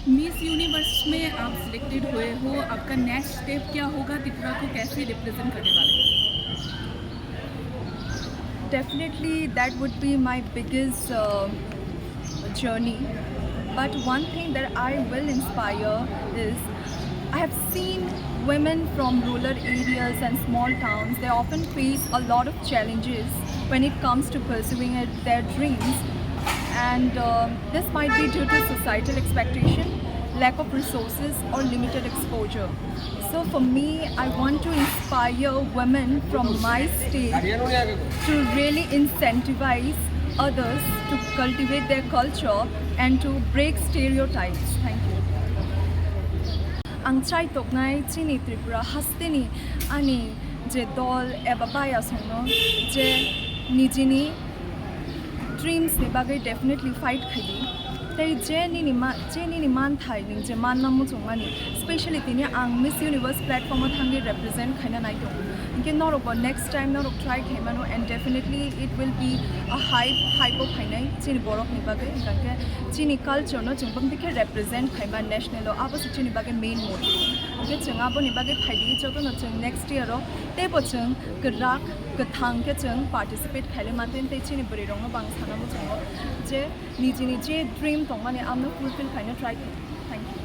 Miss universe में आप selected हुए हो, आपका नेक्स्ट स्टेप क्या होगा? त्रिपुरा को कैसे रिप्रेजेंट करने वाले हो? Definitely, that would be my biggest journey. But one thing that I will inspire is I have seen women from rural areas and small towns, they often face a lot of challenges when it comes to pursuing their dreams. And this might be due to societal expectation, lack of resources, or limited exposure. So for me, I want to inspire women from my state to really incentivize others to cultivate their culture and to break stereotypes. Thank you. Ang try toknai chini Tripura hasteni ani je dol eba baya sono je nijini dreams ni bagai definitely fight khali tai je ni man thai ning je man namu chungani especially tini ang Miss Universe platform thangi represent khaina nai to inke norok next time norok try khemano and definitely it will be a hype of khainai chini borok ni bagai kanke chini culture no chungpam dikhe represent khaima national abo chini bagai main motive ke chunga bo ni bagai phaidi choto no chung next year ro te bo chung grak gathang ke chung participate khaile maten te chini buri rong bang sana mo chung je ni je dream tong mane amna fulfill khaina try thank you.